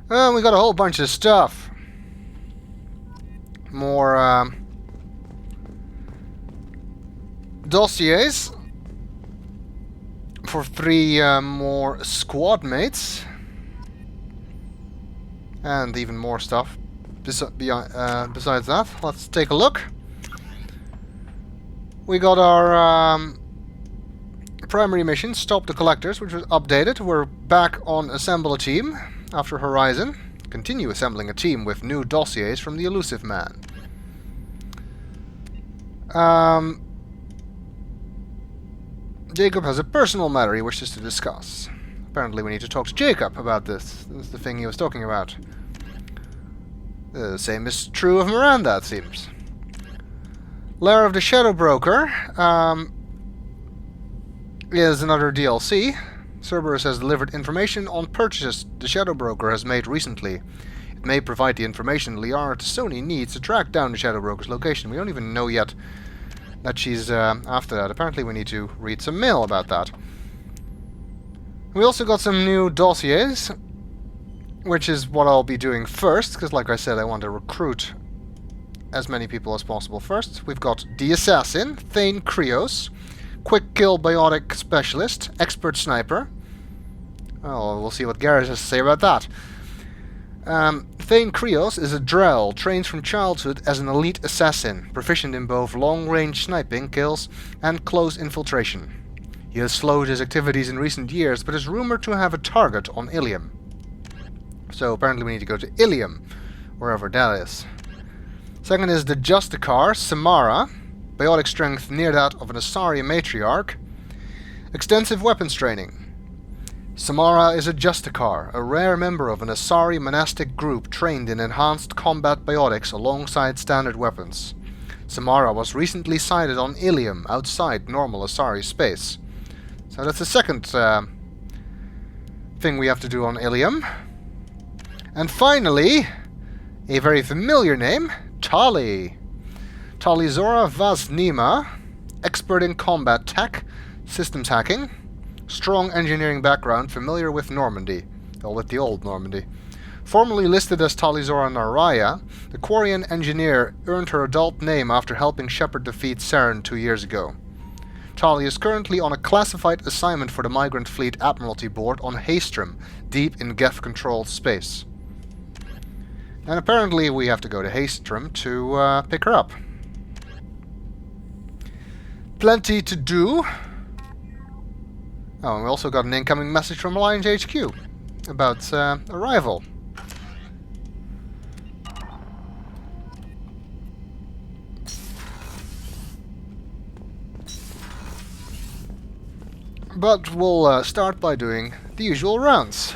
We got a whole bunch of stuff. More dossiers for 3 more squad mates. And even more stuff besides that. Let's take a look. We got our primary mission, Stop the Collectors, which was updated. We're back on Assemble a Team after Horizon. Continue assembling a team with new dossiers from the Elusive Man. Jacob has a personal matter he wishes to discuss. Apparently we need to talk to Jacob about this. This is the thing he was talking about. The same is true of Miranda, it seems. Lair of the Shadow Broker is another DLC. Cerberus has delivered information on purchases the Shadow Broker has made recently. It may provide the information Liara Tassoni needs to track down the Shadow Broker's location. We don't even know yet that she's after that. Apparently we need to read some mail about that. We also got some new dossiers, which is what I'll be doing first, because like I said, I want to recruit as many people as possible first. We've got the Assassin, Thane Krios, Quick Kill Biotic Specialist, Expert Sniper. Oh, we'll see what Garrett has to say about that. Thane Krios is a Drell, trained from childhood as an elite assassin, proficient in both long-range sniping kills and close infiltration. He has slowed his activities in recent years, but is rumored to have a target on Ilium. So apparently we need to go to Ilium, wherever that is. Second is the Justicar, Samara, biotic strength near that of an Asari matriarch. Extensive weapons training. Samara is a Justicar, a rare member of an Asari monastic group trained in enhanced combat biotics alongside standard weapons. Samara was recently sighted on Ilium, outside normal Asari space. So that's the second thing we have to do on Ilium. And finally, a very familiar name, Tali. Talizora Vaznima, expert in combat tech, systems hacking, strong engineering background, familiar with Normandy, or with the old Normandy. Formerly listed as Talizora Naraya, the Quarian engineer earned her adult name after helping Shepard defeat Saren 2 years ago. Tali is currently on a classified assignment for the Migrant Fleet Admiralty Board on Haestrom, deep in Geth-controlled space. And apparently we have to go to Haestrom to pick her up. Plenty to do. Oh, and we also got an incoming message from Alliance HQ about arrival. But we'll start by doing the usual rounds.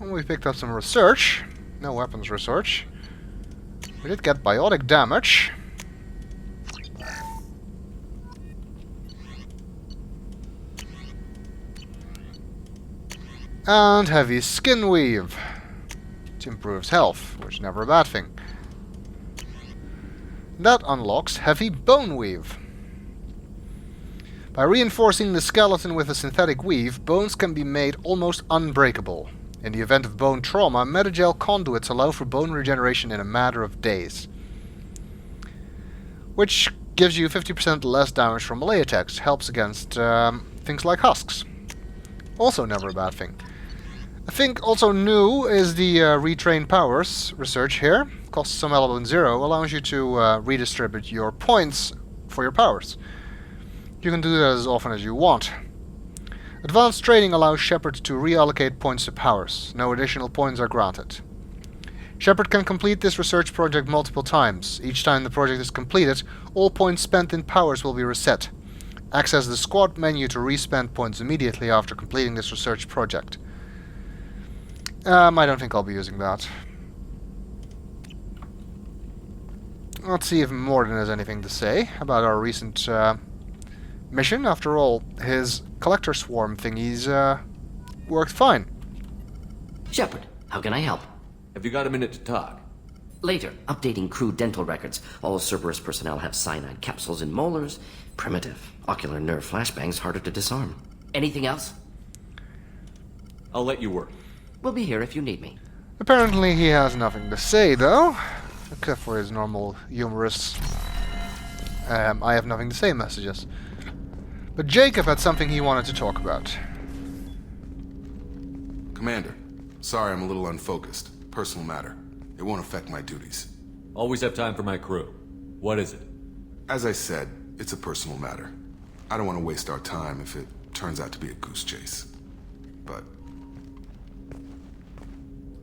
We picked up some research. No weapons research. We did get biotic damage. And heavy skin weave, which improves health, which is never a bad thing. That unlocks heavy bone weave. By reinforcing the skeleton with a synthetic weave, bones can be made almost unbreakable. In the event of bone trauma, metagel conduits allow for bone regeneration in a matter of days. Which gives you 50% less damage from melee attacks, helps against things like husks. Also never a bad thing. I think also new is the retrain powers research here. Costs some element 0, allows you to redistribute your points for your powers. You can do that as often as you want. Advanced training allows Shepard to reallocate points to powers. No additional points are granted. Shepard can complete this research project multiple times. Each time the project is completed, all points spent in powers will be reset. Access the squad menu to respend points immediately after completing this research project. I don't think I'll be using that. Let's see if Morden has anything to say about our recent mission. After all, his collector swarm thingies worked fine. Shepard, how can I help? Have you got a minute to talk? Later, updating crew dental records. All Cerberus personnel have cyanide capsules in molars. Primitive. Ocular nerve flashbangs harder to disarm. Anything else? I'll let you work. We'll be here if you need me. Apparently he has nothing to say, though, except for his normal humorous I have nothing to say messages. But Jacob had something he wanted to talk about. Commander, sorry I'm a little unfocused. Personal matter. It won't affect my duties. Always have time for my crew. What is it? As I said, it's a personal matter. I don't want to waste our time if it turns out to be a goose chase. But...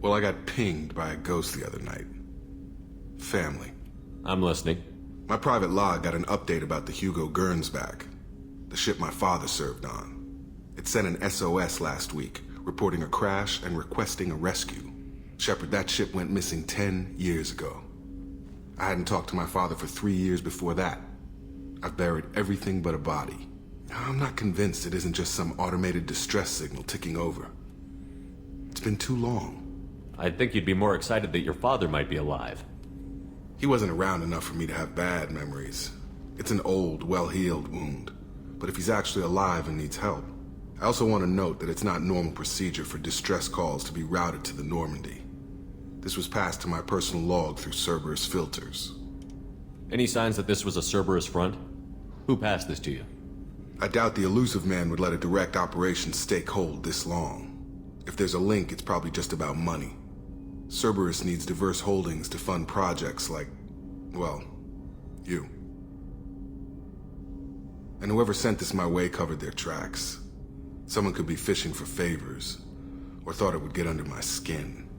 well, I got pinged by a ghost the other night. Family. I'm listening. My private log got an update about the Hugo Gernsback, the ship my father served on. It sent an SOS last week, reporting a crash and requesting a rescue. Shepard, that ship went missing 10 years ago. I hadn't talked to my father for 3 years before that. I've buried everything but a body. I'm not convinced it isn't just some automated distress signal ticking over. It's been too long. I'd think you'd be more excited that your father might be alive. He wasn't around enough for me to have bad memories. It's an old, well-healed wound. But if he's actually alive and needs help, I also want to note that it's not normal procedure for distress calls to be routed to the Normandy. This was passed to my personal log through Cerberus filters. Any signs that this was a Cerberus front? Who passed this to you? I doubt the elusive man would let a direct operation stake hold this long. If there's a link, it's probably just about money. Cerberus needs diverse holdings to fund projects like, well, you. And whoever sent this my way covered their tracks. Someone could be fishing for favors, or thought it would get under my skin.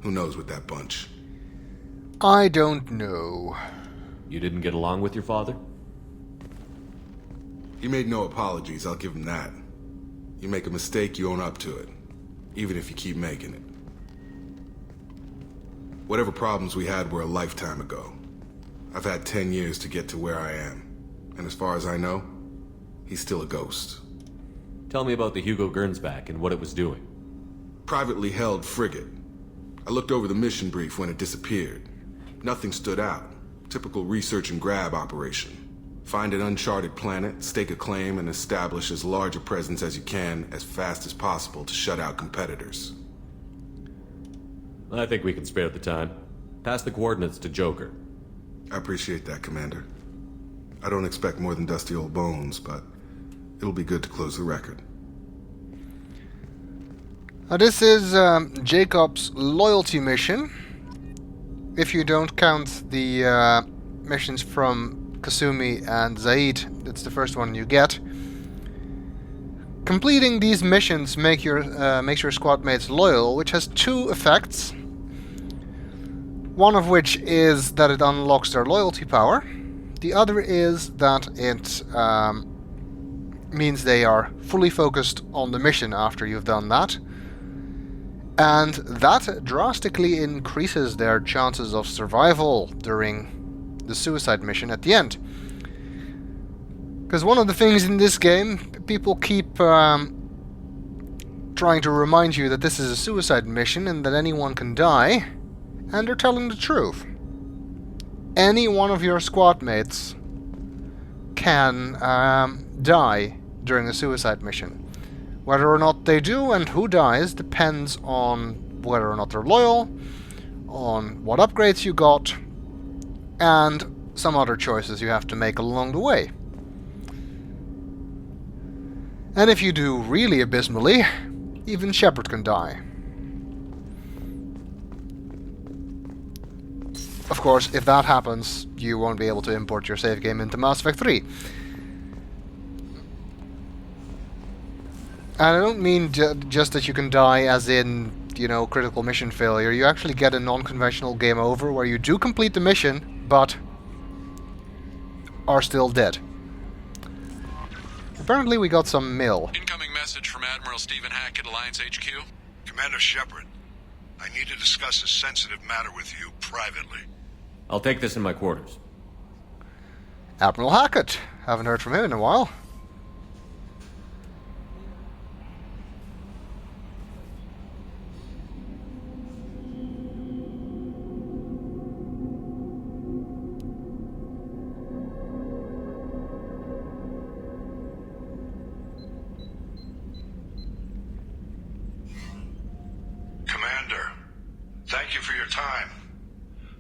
Who knows with that bunch? I don't know. You didn't get along with your father? He made no apologies, I'll give him that. You make a mistake, you own up to it, even if you keep making it. Whatever problems we had were a lifetime ago. I've had 10 years to get to where I am, and as far as I know, he's still a ghost. Tell me about the Hugo Gernsback and what it was doing. Privately held frigate. I looked over the mission brief when it disappeared. Nothing stood out. Typical research and grab operation. Find an uncharted planet, stake a claim, and establish as large a presence as you can as fast as possible to shut out competitors. I think we can spare the time. Pass the coordinates to Joker. I appreciate that, Commander. I don't expect more than dusty old bones, but it'll be good to close the record. This is Jacob's loyalty mission. If you don't count the missions from Kasumi and Zaid, that's the first one you get. Completing these missions makes your squad mates loyal, which has two effects. One of which is that it unlocks their loyalty power. The other is that it means they are fully focused on the mission after you've done that. And that drastically increases their chances of survival during the suicide mission at the end. Because one of the things in this game, people keep trying to remind you that this is a suicide mission and that anyone can die, and they're telling the truth. Any one of your squad mates can die during a suicide mission. Whether or not they do and who dies depends on whether or not they're loyal, on what upgrades you got, and some other choices you have to make along the way. And if you do really abysmally, even Shepard can die. Of course, if that happens, you won't be able to import your save game into Mass Effect 3. And I don't mean just that you can die as in, critical mission failure. You actually get a non-conventional game over where you do complete the mission, but are still dead. Apparently we got some mail. Incoming message from Admiral Stephen Hackett, Alliance HQ. Commander Shepard, I need to discuss a sensitive matter with you privately. I'll take this in my quarters. Admiral Hackett. Haven't heard from him in a while. Commander, for your time.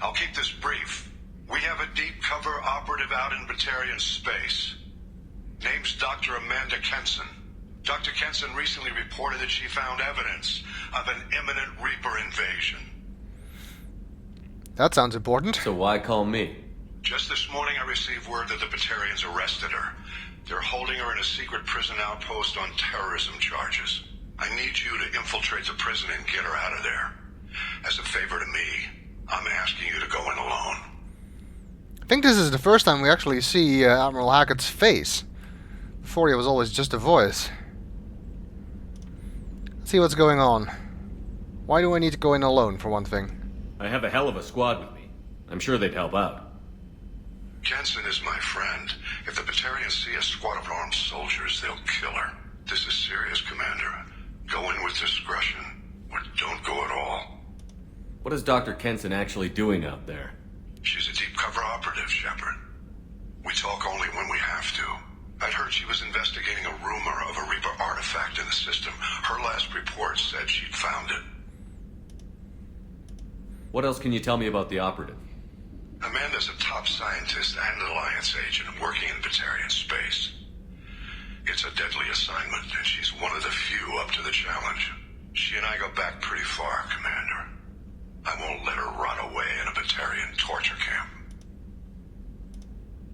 I'll keep this brief. We have a deep cover operative out in Batarian space. Name's Dr. Amanda Kenson. Dr. Kenson recently reported that she found evidence of an imminent Reaper invasion. That sounds important. So why call me? Just this morning I received word that the Batarians arrested her. They're holding her in a secret prison outpost on terrorism charges. I need you to infiltrate the prison and get her out of there. As a favor to me, I'm asking you to go in alone. I think this is the first time we actually see Admiral Hackett's face. Before he was always just a voice. Let's see what's going on. Why do I need to go in alone, for one thing? I have a hell of a squad with me. I'm sure they'd help out. Kenson is my friend. If the Batarians see a squad of armed soldiers, they'll kill her. This is serious, Commander. Go in with discretion, or don't go at all. What is Dr. Kenson actually doing out there? She's a deep cover operative, Shepard. We talk only when we have to. I'd heard she was investigating a rumor of a Reaper artifact in the system. Her last report said she'd found it. What else can you tell me about the operative? Amanda's a top scientist and Alliance agent working in Batarian space. It's a deadly assignment, and she's one of the few up to the challenge. She and I go back pretty far, Commander. I won't let her rot away in a Batarian torture camp.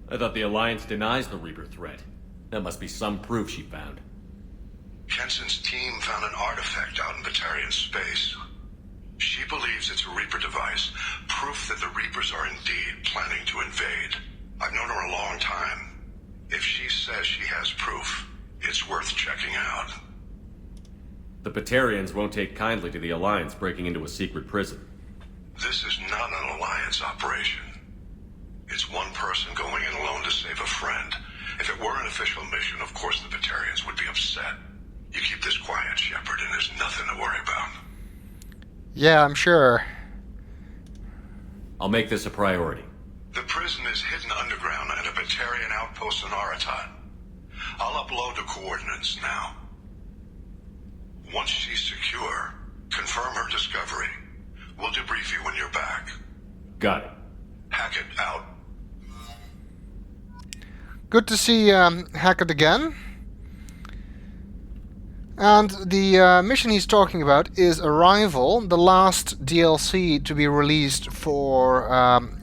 I thought the Alliance denies the Reaper threat. That must be some proof she found. Kenson's team found an artifact out in Batarian space. She believes it's a Reaper device, proof that the Reapers are indeed planning to invade. I've known her a long time. If she says she has proof, it's worth checking out. The Batarians won't take kindly to the Alliance breaking into a secret prison. This is not an Alliance operation. It's one person going in alone to save a friend. If it were an official mission, of course the Batarians would be upset. You keep this quiet, Shepard, and there's nothing to worry about. Yeah, I'm sure. I'll make this a priority. The prison is hidden underground at a Batarian outpost in Aratat. I'll upload the coordinates now. Once she's secure, confirm her discovery. We'll debrief you when you're back. Got it. Hackett out. Good to see Hackett again. And the mission he's talking about is Arrival, the last DLC to be released for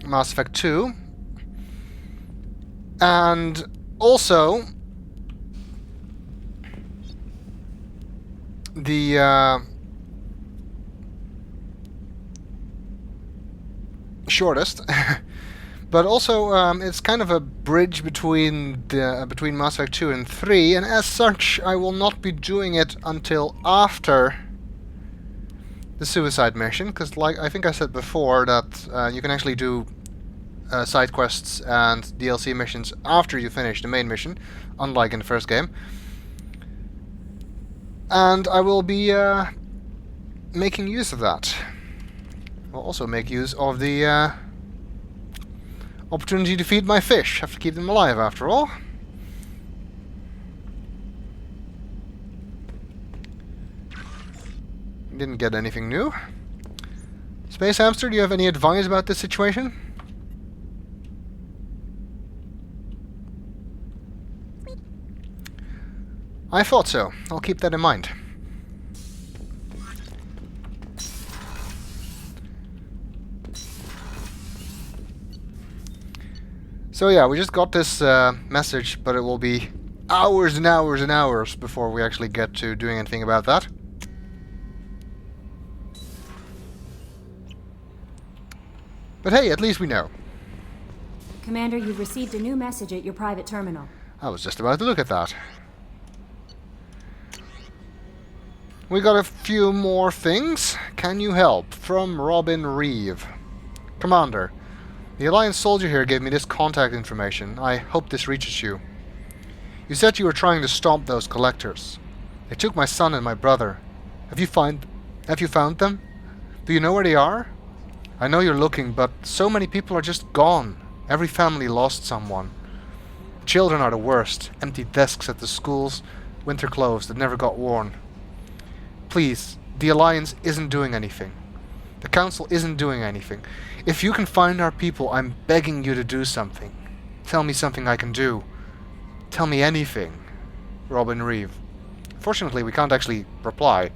Mass Effect 2. And also the shortest. But also, it's kind of a bridge between Mass Effect 2 and 3, and as such, I will not be doing it until after the suicide mission, because, like I think I said before, that you can actually do side quests and DLC missions after you finish the main mission, unlike in the first game. And I will be making use of that. I'll also make use of the opportunity to feed my fish. Have to keep them alive after all. Didn't get anything new. Space Hamster, do you have any advice about this situation? I thought so. I'll keep that in mind. So yeah, we just got this message, but it will be hours and hours and hours before we actually get to doing anything about that. But hey, at least we know. Commander, you've received a new message at your private terminal. I was just about to look at that. We got a few more things. Can you help? From Robin Reeve. Commander, the Alliance soldier here gave me this contact information. I hope this reaches you. You said you were trying to stop those collectors. They took my son and my brother. Have you found them? Do you know where they are? I know you're looking, but so many people are just gone. Every family lost someone. Children are the worst. Empty desks at the schools, winter clothes that never got worn. Please, the Alliance isn't doing anything. The Council isn't doing anything. If you can find our people, I'm begging you to do something. Tell me something I can do. Tell me anything. Robin Reeve. Fortunately, we can't actually reply.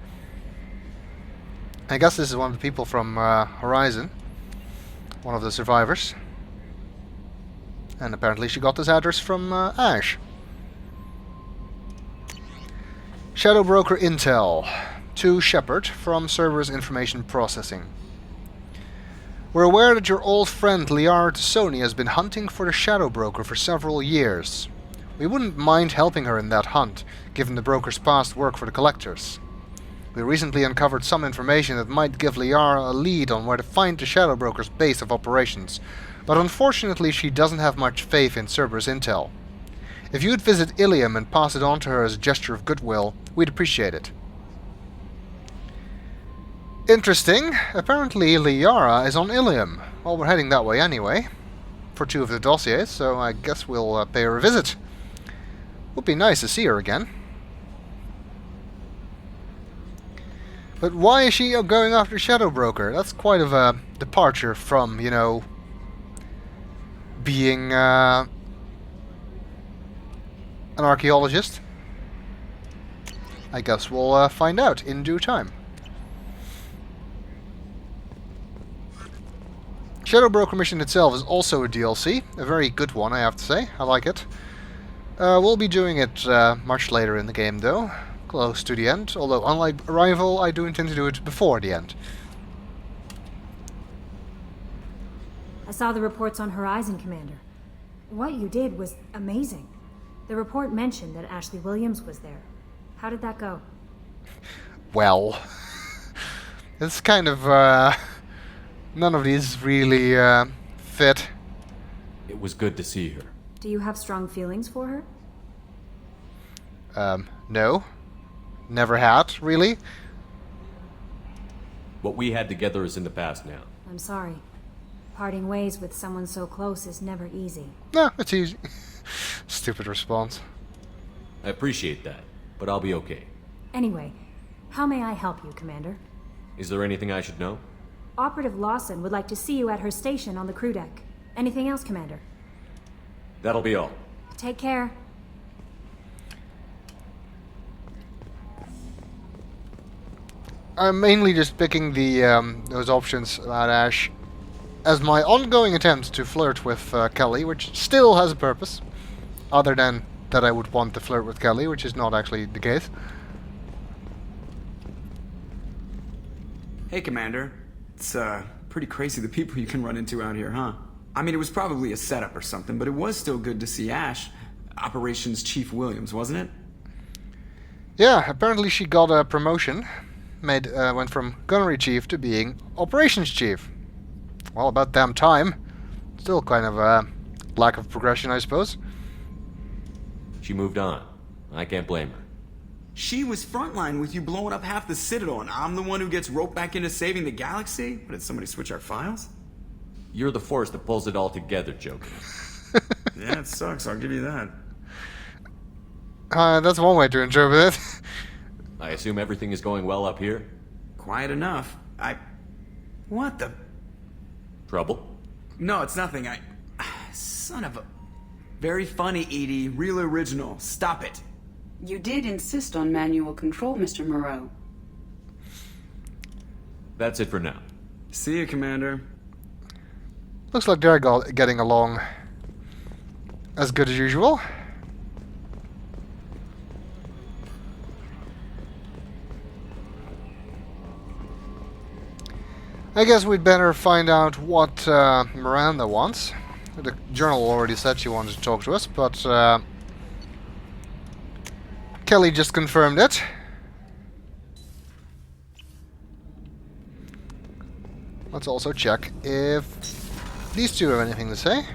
I guess this is one of the people from Horizon. One of the survivors. And apparently she got this address from Ash. Shadow Broker Intel. To Shepard from Cerberus Information Processing. We're aware that your old friend Liara Tassoni has been hunting for the Shadow Broker for several years. We wouldn't mind helping her in that hunt, given the broker's past work for the Collectors. We recently uncovered some information that might give Liara a lead on where to find the Shadow Broker's base of operations, but unfortunately she doesn't have much faith in Cerberus Intel. If you'd visit Ilium and pass it on to her as a gesture of goodwill, we'd appreciate it. Interesting. Apparently Liara is on Ilium. Well, we're heading that way anyway, for 2 of the dossiers, so I guess we'll pay her a visit. Would be nice to see her again. But why is she going after Shadow Broker? That's quite of a departure from, you know, being an archaeologist. I guess we'll find out in due time. Shadow Broker mission itself is also a DLC, a very good one I have to say, I like it. We'll be doing it much later in the game though, close to the end, although unlike Arrival I do intend to do it before the end. I saw the reports on Horizon, Commander. What you did was amazing. The report mentioned that Ashley Williams was there. How did that go? Well, it's kind of, none of these really fit. It was good to see her. Do you have strong feelings for her? No. Never had, really. What we had together is in the past now. I'm sorry. Parting ways with someone so close is never easy. No, it's easy. Stupid response. I appreciate that, but I'll be okay. Anyway, how may I help you, Commander? Is there anything I should know? Operative Lawson would like to see you at her station on the crew deck. Anything else, Commander? That'll be all. Take care. I'm mainly just picking the those options about Ash as my ongoing attempt to flirt with Kelly, which still has a purpose, other than that I would want to flirt with Kelly, which is not actually the case. Hey, Commander. It's pretty crazy the people you can run into out here, huh? I mean, it was probably a setup or something, but it was still good to see Ash, Operations Chief Williams, wasn't it? Yeah, apparently she got a promotion. Went from Gunnery Chief to being Operations Chief. Well, about damn time. Still kind of a lack of progression, I suppose. She moved on. I can't blame her. She was frontline with you blowing up half the Citadel, and I'm the one who gets roped back into saving the galaxy? What, did somebody switch our files? You're the force that pulls it all together, Joker. Yeah, it sucks, I'll give you that. That's one way to interpret it. I assume everything is going well up here? Quiet enough. What the... Trouble? No, it's nothing. Son of a... Very funny, Edie. Real original. Stop it. You did insist on manual control, Mr. Moreau. That's it for now. See you, Commander. Looks like they're getting along as good as usual. I guess we'd better find out what Miranda wants. The journal already said she wanted to talk to us, but Kelly just confirmed it. Let's also check if these two have anything to say.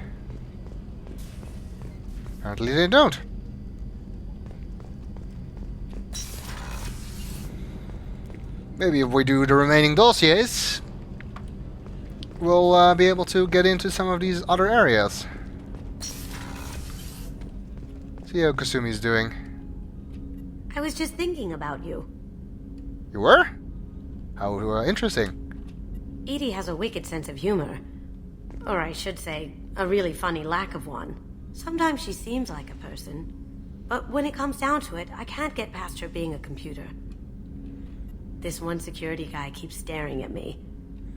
Apparently they don't. Maybe if we do the remaining dossiers, we'll be able to get into some of these other areas. See how Kasumi's doing. I was just thinking about you. You were? How interesting. Edie has a wicked sense of humor. Or I should say, a really funny lack of one. Sometimes she seems like a person. But when it comes down to it, I can't get past her being a computer. This one security guy keeps staring at me.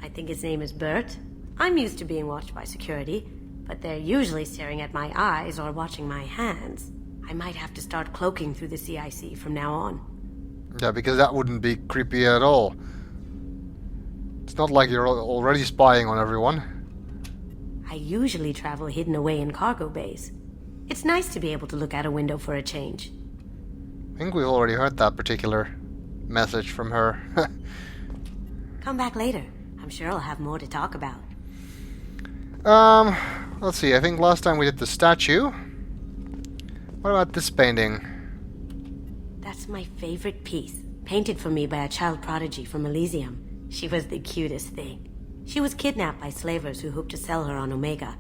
I think his name is Bert. I'm used to being watched by security, but they're usually staring at my eyes or watching my hands. I might have to start cloaking through the CIC from now on. Yeah, because that wouldn't be creepy at all. It's not like you're already spying on everyone. I usually travel hidden away in cargo bays. It's nice to be able to look out a window for a change. I think we've already heard that particular message from her. Come back later. I'm sure I'll have more to talk about. Let's see, I think last time we did the statue. What about this painting? That's my favorite piece, painted for me by a child prodigy from Elysium. She was the cutest thing. She was kidnapped by slavers who hoped to sell her on Omega.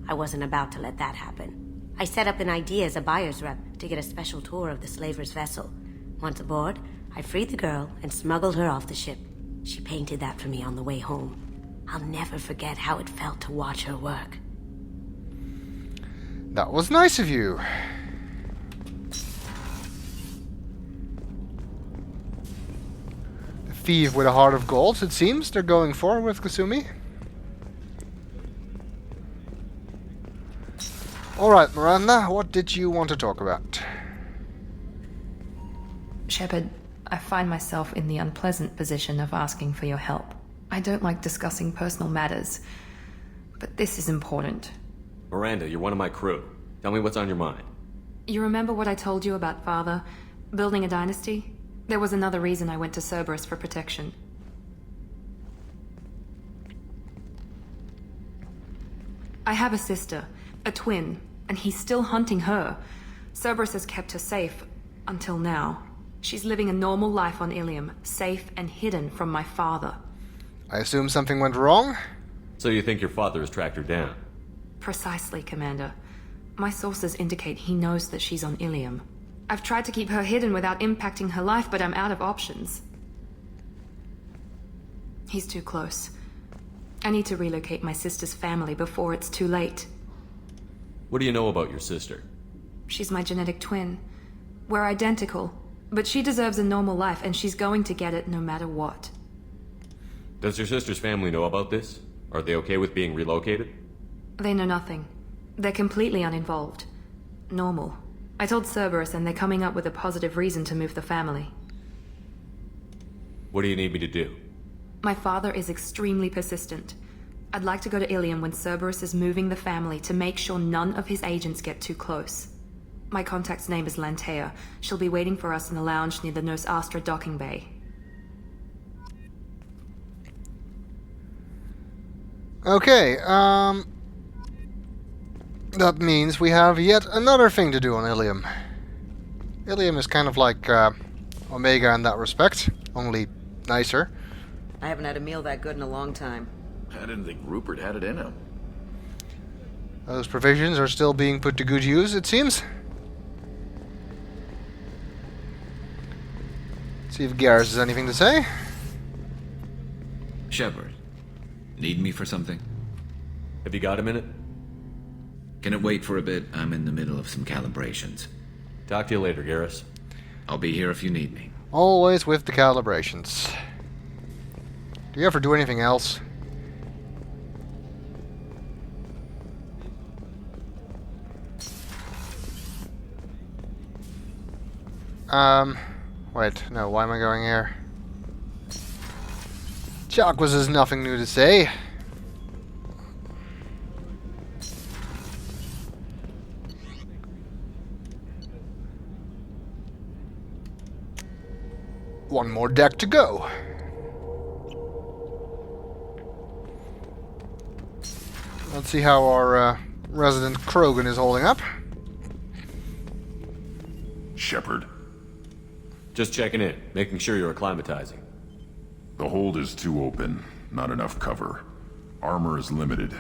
I wasn't about to let that happen. I set up an idea as a buyer's rep to get a special tour of the slaver's vessel. Once aboard, I freed the girl and smuggled her off the ship. She painted that for me on the way home. I'll never forget how it felt to watch her work. That was nice of you. The thief with a heart of gold, it seems they're going for with Kasumi. Alright, Miranda, what did you want to talk about? Shepard, I find myself in the unpleasant position of asking for your help. I don't like discussing personal matters, but this is important. Miranda, you're one of my crew. Tell me what's on your mind. You remember what I told you about Father? Building a dynasty? There was another reason I went to Cerberus for protection. I have a sister, a twin, and he's still hunting her. Cerberus has kept her safe, until now. She's living a normal life on Ilium, safe and hidden from my father. I assume something went wrong? So you think your father has tracked her down? Precisely, Commander. My sources indicate he knows that she's on Ilium. I've tried to keep her hidden without impacting her life, but I'm out of options. He's too close. I need to relocate my sister's family before it's too late. What do you know about your sister? She's my genetic twin. We're identical, but she deserves a normal life, and she's going to get it no matter what. Does your sister's family know about this? Are they okay with being relocated? They know nothing. They're completely uninvolved. Normal. I told Cerberus, and they're coming up with a positive reason to move the family. What do you need me to do? My father is extremely persistent. I'd like to go to Ilium when Cerberus is moving the family to make sure none of his agents get too close. My contact's name is Lantea. She'll be waiting for us in the lounge near the Nos Astra docking bay. Okay, that means we have yet another thing to do on Ilium. Ilium is kind of like Omega in that respect, only nicer. I haven't had a meal that good in a long time. I didn't think Rupert had it in him. Those provisions are still being put to good use, it seems. See if Garrus has anything to say. Shepard, need me for something? Have you got a minute? Can it wait for a bit? I'm in the middle of some calibrations. Talk to you later, Garrus. I'll be here if you need me. Always with the calibrations. Do you ever do anything else? Wait, no, why am I going here? Jacques has nothing new to say. One more deck to go. Let's see how our resident Krogan is holding up. Shepard. Just checking in, making sure you're acclimatizing. The hold is too open, not enough cover. Armor is limited.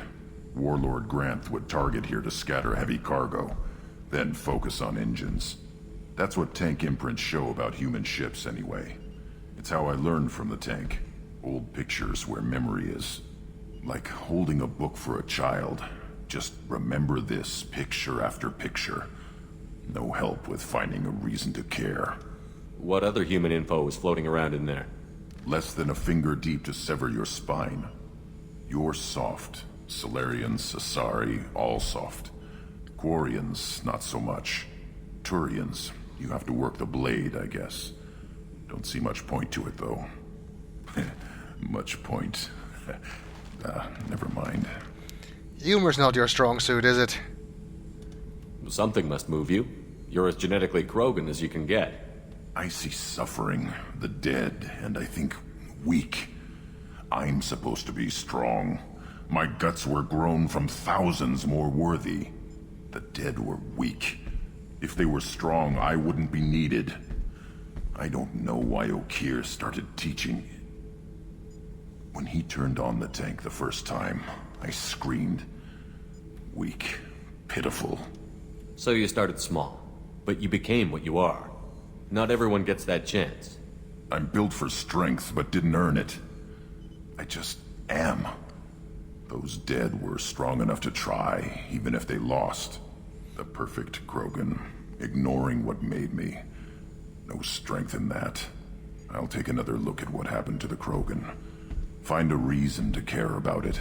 Warlord Granth would target here to scatter heavy cargo, then focus on engines. That's what tank imprints show about human ships, anyway. It's how I learned from the tank. Old pictures where memory is. Like holding a book for a child. Just remember this picture after picture. No help with finding a reason to care. What other human info is floating around in there? Less than a finger deep to sever your spine. You're soft. Solarians, Asari, all soft. Quarians, not so much. Turians, you have to work the blade, I guess. Don't see much point to it, though. Much point. Never mind. Humor's not your strong suit, is it? Something must move you. You're as genetically Krogan as you can get. I see suffering, the dead, and I think weak. I'm supposed to be strong. My guts were grown from thousands more worthy. The dead were weak. If they were strong, I wouldn't be needed. I don't know why Okeer started teaching. When he turned on the tank the first time, I screamed. Weak. Pitiful. So you started small, but you became what you are. Not everyone gets that chance. I'm built for strength, but didn't earn it. I just am. Those dead were strong enough to try, even if they lost. The perfect Krogan, ignoring what made me. No strength in that. I'll take another look at what happened to the Krogan. Find a reason to care about it.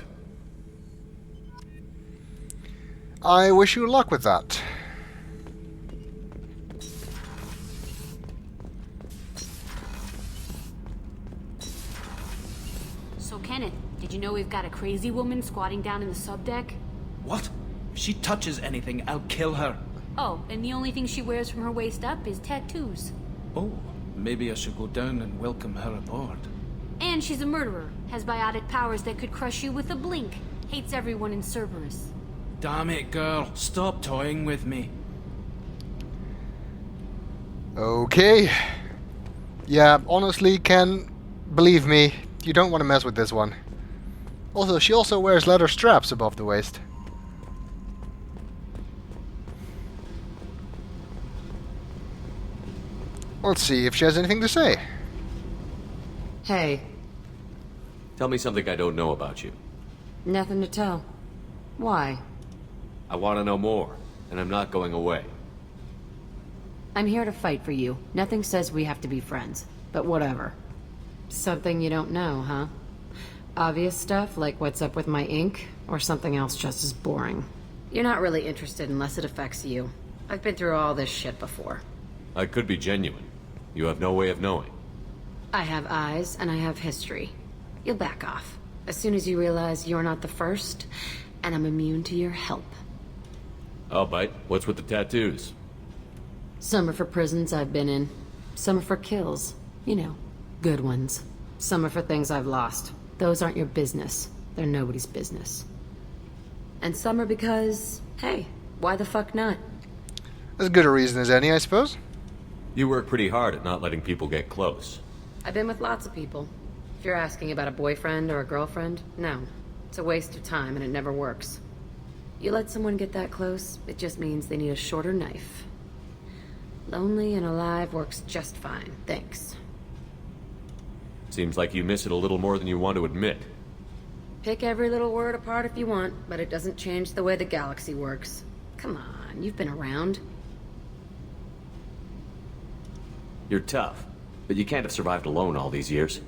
I wish you luck with that. So Kenneth, did you know we've got a crazy woman squatting down in the subdeck? What? If she touches anything, I'll kill her. Oh, and the only thing she wears from her waist up is tattoos. Oh, maybe I should go down and welcome her aboard. And she's a murderer, has biotic powers that could crush you with a blink, hates everyone in Cerberus. Damn it, girl. Stop toying with me. Okay. Yeah, honestly, Ken, believe me, you don't want to mess with this one. Also, she also wears leather straps above the waist. Let's see if she has anything to say. Hey, Tell me something I don't know about you. nothing to tell. Why? I want to know more, and I'm not going away. I'm here to fight for you. Nothing says we have to be friends, but whatever. Something you don't know, huh? Obvious stuff, like what's up with my ink, or something else just as boring. You're not really interested unless it affects you. I've been through all this shit before. I could be genuine. You have no way of knowing. I have eyes, and I have history. You'll back off. As soon as you realize you're not the first, and I'm immune to your help. I'll bite. What's with the tattoos? Some are for prisons I've been in. Some are for kills. You know, good ones. Some are for things I've lost. Those aren't your business. They're nobody's business. And some are because, hey, why the fuck not? As good a reason as any, I suppose. You work pretty hard at not letting people get close. I've been with lots of people. If you're asking about a boyfriend or a girlfriend, no. It's a waste of time and it never works. You let someone get that close, it just means they need a shorter knife. Lonely and alive works just fine, thanks. Seems like you miss it a little more than you want to admit. Pick every little word apart if you want, but it doesn't change the way the galaxy works. Come on, you've been around. You're tough, but you can't have survived alone all these years.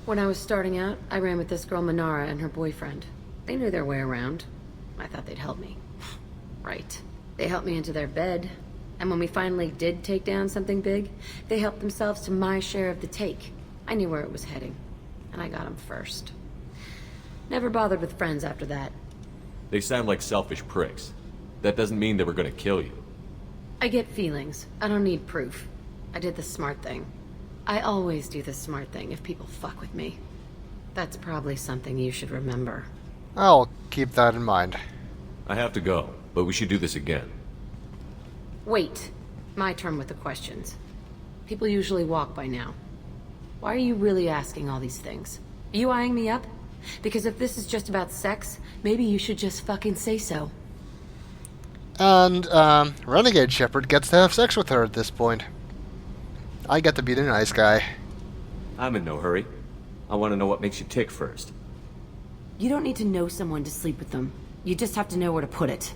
When I was starting out, I ran with this girl Minara and her boyfriend. They knew their way around. I thought they'd help me. Right. They helped me into their bed. And when we finally did take down something big, they helped themselves to my share of the take. I knew where it was heading. And I got them first. Never bothered with friends after that. They sound like selfish pricks. That doesn't mean they were gonna kill you. I get feelings. I don't need proof. I did the smart thing. I always do the smart thing if people fuck with me. That's probably something you should remember. I'll keep that in mind. I have to go, but we should do this again. Wait. My turn with the questions. People usually walk by now. Why are you really asking all these things? Are you eyeing me up? Because if this is just about sex, maybe you should just fucking say so. And, Renegade Shepard gets to have sex with her at this point. I get to be the nice guy. I'm in no hurry. I want to know what makes you tick first. You don't need to know someone to sleep with them. You just have to know where to put it.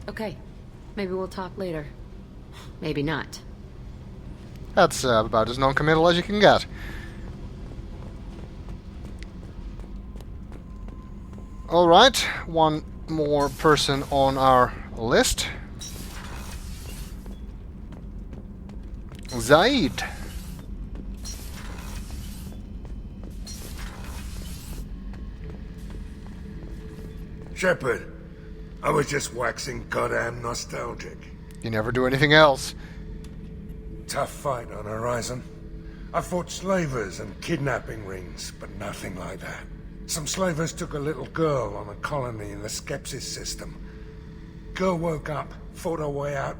Okay. Maybe we'll talk later. Maybe not. That's about as non-committal as you can get. Alright, one more person on our list. Zaid. Shepard, I was just waxing goddamn nostalgic. You never do anything else. Tough fight on Horizon. I fought slavers and kidnapping rings, but nothing like that. Some slavers took a little girl on a colony in the Skepsis system. Girl woke up, fought her way out,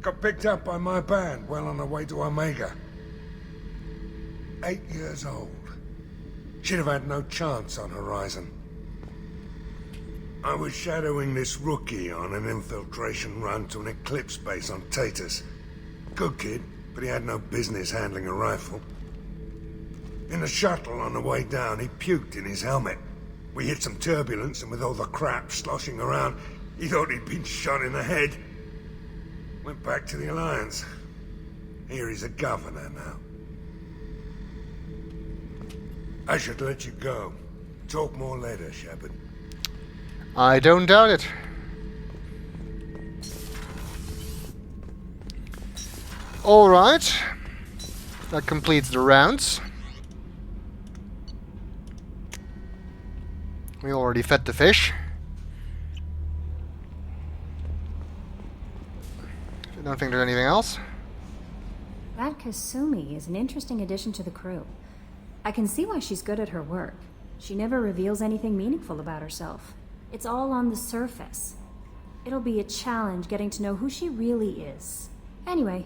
got picked up by my band well on her way to Omega. 8 years old. She'd have had no chance on Horizon. I was shadowing this rookie on an infiltration run to an Eclipse base on Tatus. Good kid, but he had no business handling a rifle. In the shuttle on the way down, he puked in his helmet. We hit some turbulence, and with all the crap sloshing around, he thought he'd been shot in the head. Went back to the Alliance. Here he's a governor now. I should let you go. Talk more later, Shepard. I don't doubt it. Alright. That completes the rounds. We already fed the fish. I don't think there's anything else. That Kasumi is an interesting addition to the crew. I can see why she's good at her work. She never reveals anything meaningful about herself. It's all on the surface. It'll be a challenge getting to know who she really is. Anyway,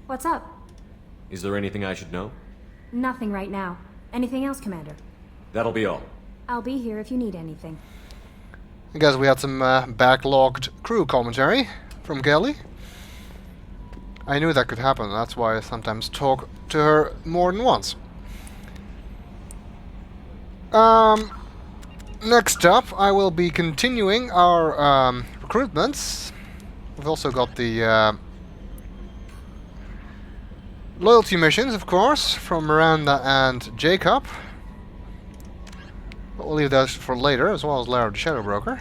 what's up? Is there anything I should know? Nothing right now. Anything else, Commander? That'll be all. I'll be here if you need anything. I guess we had some backlogged crew commentary from Kelly. I knew that could happen, that's why I sometimes talk to her more than once. Next up, I will be continuing our recruitments. We've also got the loyalty missions, of course, from Miranda and Jacob. But we'll leave those for later, as well as Laird the Shadow Broker.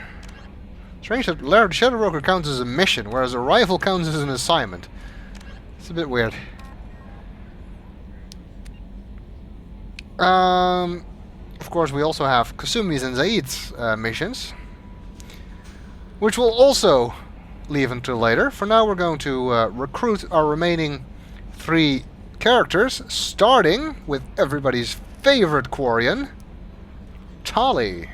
Strange that Laird the Shadow Broker counts as a mission, whereas a rival counts as an assignment. It's a bit weird. Of course, we also have Kasumi's and Zaid's missions, which we'll also leave until later. For now, we're going to recruit our remaining 3 characters, starting with everybody's favorite Quarian, Tali.